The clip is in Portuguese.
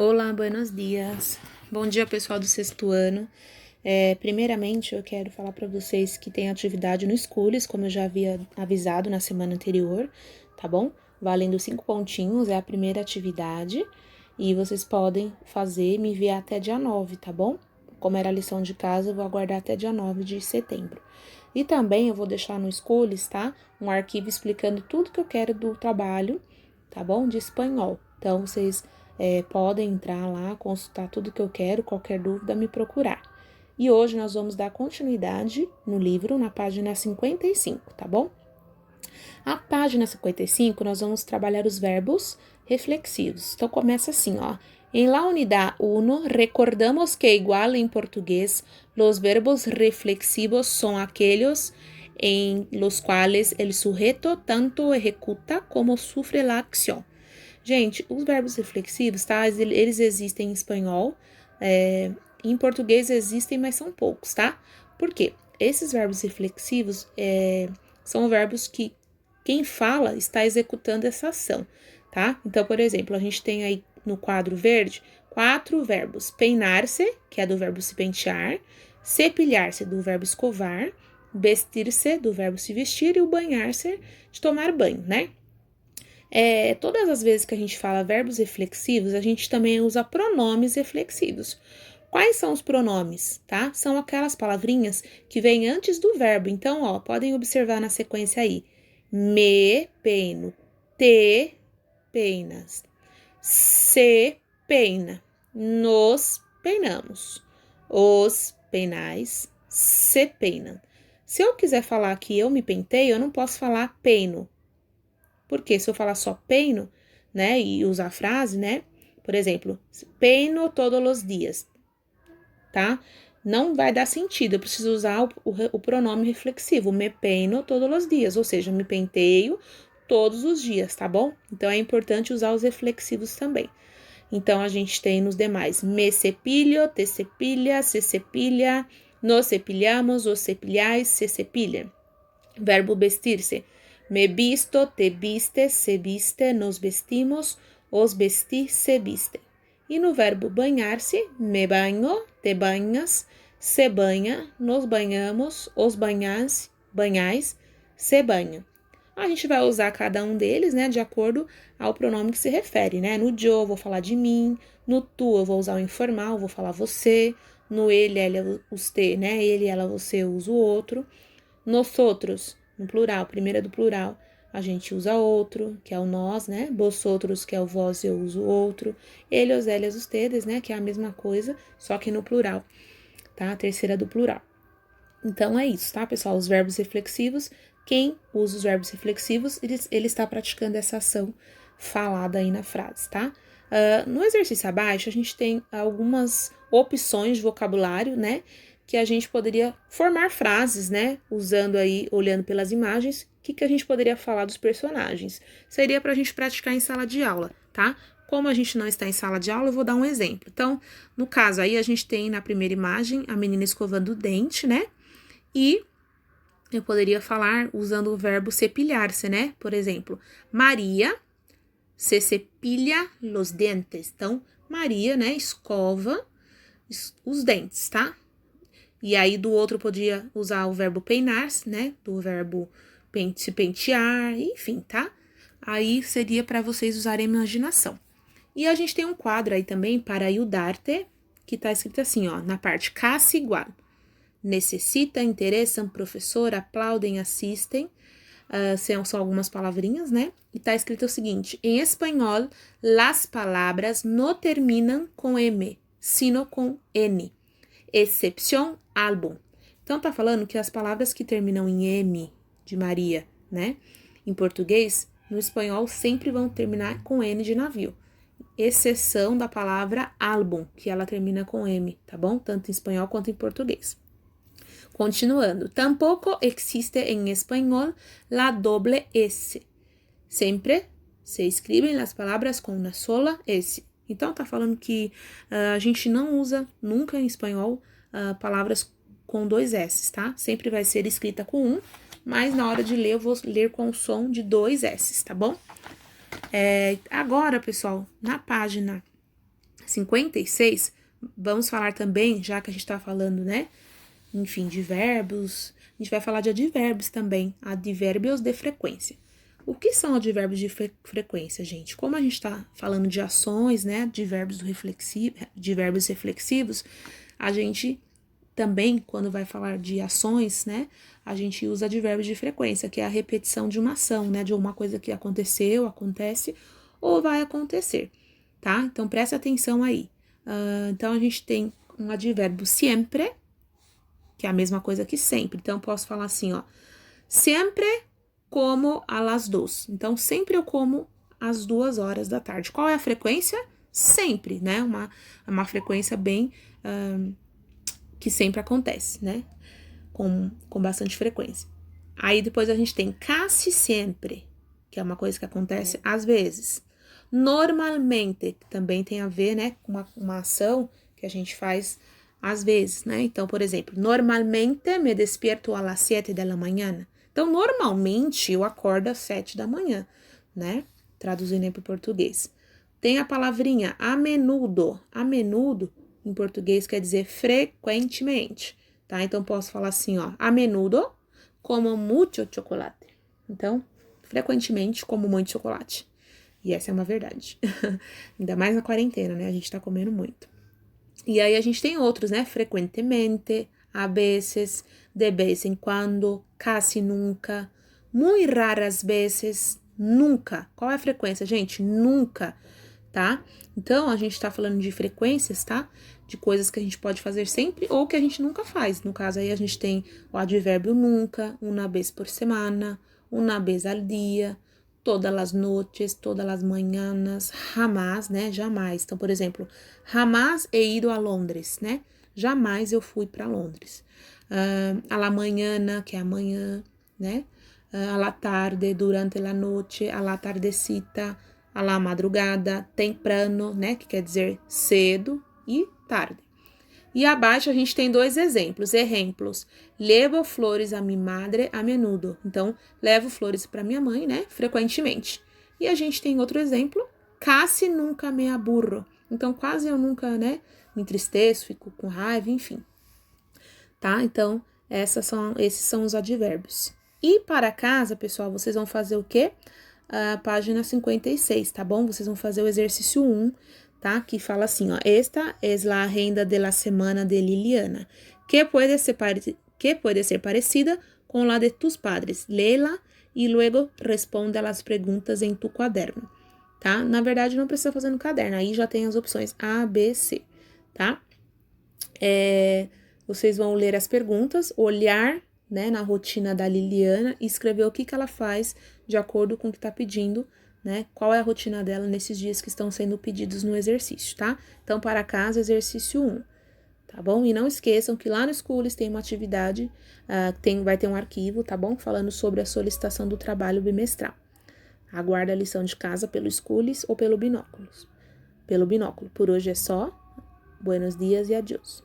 Olá, buenos dias. Bom dia, pessoal do sexto ano. Primeiramente, eu quero falar para vocês que tem atividade no Schools, como eu já havia avisado na semana anterior, tá bom? Valendo 5 pontinhos, é a primeira atividade. E vocês podem fazer e me enviar até dia 9, tá bom? Como era a lição de casa, eu vou aguardar até dia 9 de setembro. E também eu vou deixar no Schools, tá? Um arquivo explicando tudo que eu quero do trabalho, tá bom? De espanhol. Então, vocês podem entrar lá, consultar tudo que eu quero, qualquer dúvida, me procurar. E hoje nós vamos dar continuidade no livro, na página 55, tá bom? A página 55, nós vamos trabalhar os verbos reflexivos. Então, começa assim, ó. Em la unidad 1, recordamos que igual em português, los verbos reflexivos son aquellos en los cuales el sujeto tanto ejecuta como sufre la acción. Gente, os verbos reflexivos, tá? Eles existem em espanhol, em português existem, mas são poucos, tá? Por quê? Esses verbos reflexivos são verbos que quem fala está executando essa ação, tá? Então, por exemplo, a gente tem aí no quadro verde 4 verbos: peinar-se, que é do verbo se pentear, cepilhar-se, do verbo escovar, vestir-se, do verbo se vestir, e o banhar-se, de tomar banho, né? Todas as vezes que a gente fala verbos reflexivos, a gente também usa pronomes reflexivos. Quais são os pronomes, tá? São aquelas palavrinhas que vêm antes do verbo. Então, ó, podem observar na sequência aí. Me peino, te peinas, se peina, nos peinamos, os peinais se peinam. Se eu quiser falar que eu me penteio, eu não posso falar peino. Porque se eu falar só peino, né, e usar a frase, né, por exemplo, peino todos os dias, tá? Não vai dar sentido, eu preciso usar o pronome reflexivo, me peino todos os dias, ou seja, me penteio todos os dias, tá bom? Então, é importante usar os reflexivos também. Então, a gente tem nos demais, me cepilho, te cepilha, se cepilha, nos cepilhamos, os cepilhais, se cepilha. Verbo vestir-se. Me visto, te viste, se viste, nos vestimos, os vesti, se vestem. E no verbo banhar-se, me banho, te banhas, se banha, nos banhamos, os banhais, se banham. A gente vai usar cada um deles, né, de acordo ao pronome que se refere, né? No eu vou falar de mim, no tu eu vou usar o informal, vou falar você, no ele, ela, você, né? Ele, ela, você, eu uso o outro. Nós outros, no plural, primeiro é do plural, a gente usa outro, que é o nós, né? Vós outros, que é o vós, eu uso outro. Ele, os, elas, os tedes, né? Que é a mesma coisa, só que no plural, tá? A terceira é do plural. Então, é isso, tá, pessoal? Os verbos reflexivos, quem usa os verbos reflexivos, ele está praticando essa ação falada aí na frase, tá? No exercício abaixo, a gente tem algumas opções de vocabulário, né? Que a gente poderia formar frases, né? Usando aí, olhando pelas imagens, o que a gente poderia falar dos personagens? Seria para a gente praticar em sala de aula, tá? Como a gente não está em sala de aula, eu vou dar um exemplo. Então, no caso aí, a gente tem na primeira imagem a menina escovando o dente, né? E eu poderia falar usando o verbo cepilhar-se, né? Por exemplo, Maria se cepilha los dientes. Então, Maria, né, escova os dentes, tá? E aí, do outro, podia usar o verbo peinar-se, né? Do verbo se pentear, enfim, tá? Aí, seria para vocês usarem a imaginação. E a gente tem um quadro aí também, para ayudarte, que tá escrito assim, ó, na parte casi igual. Necessita, interessam, professor, aplaudem, assistem. São algumas palavrinhas, né? E tá escrito o seguinte, em espanhol, las palabras no terminam com M, sino com N. Excepção, álbum. Então, tá falando que as palavras que terminam em M, de Maria, né? Em português, no espanhol, sempre vão terminar com N de navio. Exceção da palavra álbum, que ela termina com M, tá bom? Tanto em espanhol quanto em português. Continuando. Tampouco existe em espanhol la doble S. Sempre se escrevem as palavras com uma sola S. Então, tá falando que a gente não usa nunca em espanhol palavras com 2 S, tá? Sempre vai ser escrita com 1, mas na hora de ler eu vou ler com o som de 2 S, tá bom? Agora, pessoal, na página 56, vamos falar também, já que a gente tá falando, né? Enfim, de verbos, a gente vai falar de advérbios também, advérbios de frequência. O que são advérbios de frequência, gente? Como a gente está falando de ações, né, de verbos reflexivos, a gente também, quando vai falar de ações, né, a gente usa advérbios de frequência, que é a repetição de uma ação, né, de uma coisa que aconteceu, acontece ou vai acontecer, tá? Então, presta atenção aí. Então, a gente tem um advérbio siempre, que é a mesma coisa que sempre. Então, eu posso falar assim, ó, sempre como a las 2. Então, sempre eu como às 2 horas da tarde. Qual é a frequência? Sempre, né? Uma frequência bem que sempre acontece, né? Com bastante frequência. Aí depois a gente tem casi sempre, que é uma coisa que acontece às vezes. Normalmente, que também tem a ver, né, com uma ação que a gente faz às vezes, né? Então, por exemplo, normalmente me despierto a las 7 da manhã. Então, normalmente eu acordo às 7 da manhã, né? Traduzindo para o português. Tem a palavrinha a menudo. A menudo, em português, quer dizer frequentemente, tá? Então, posso falar assim, ó, a menudo como muito chocolate. Então, frequentemente como muito chocolate. E essa é uma verdade. Ainda mais na quarentena, né? A gente tá comendo muito. E aí a gente tem outros, né? Frequentemente, a veces, de vez em quando, casi nunca, muito raras vezes, nunca. Qual é a frequência, gente? Nunca, tá? Então, a gente tá falando de frequências, tá? De coisas que a gente pode fazer sempre ou que a gente nunca faz. No caso aí, a gente tem o advérbio nunca, uma vez por semana, uma vez al dia, todas as noites, todas as manhãs, jamás, né? Jamais. Então, por exemplo, jamás he ido a Londres, né? Jamais eu fui para Londres. A la mañana, que é amanhã, né? A la tarde, durante la noche, a la tardecita, a la madrugada, temprano, né? Que quer dizer cedo e tarde. E abaixo a gente tem dois exemplos. Levo flores a minha madre a menudo. Então, levo flores para minha mãe, né? Frequentemente. E a gente tem outro exemplo. Casi nunca me aburro. Então, quase eu nunca, né? Me entristeço, fico com raiva, enfim. Tá? Então, esses são os advérbios. E para casa, pessoal, vocês vão fazer o quê? Página 56, tá bom? Vocês vão fazer o exercício 1, tá? Que fala assim, ó. Esta es la agenda de la semana de Liliana, que puede ser parecida con la de tus padres. Léela y luego responde a las preguntas en tu caderno, tá? Na verdade, não precisa fazer no caderno, aí já tem as opções A, B, C, tá? Vocês vão ler as perguntas, olhar, né, na rotina da Liliana e escrever o que ela faz de acordo com o que está pedindo, né? Qual é a rotina dela nesses dias que estão sendo pedidos no exercício, tá? Então, para casa, exercício 1, tá bom? E não esqueçam que lá no Schools tem uma atividade, vai ter um arquivo, tá bom? Falando sobre a solicitação do trabalho bimestral. Aguarda a lição de casa pelo Schools ou pelo binóculo. Por hoje é só. Buenos dias e adiós.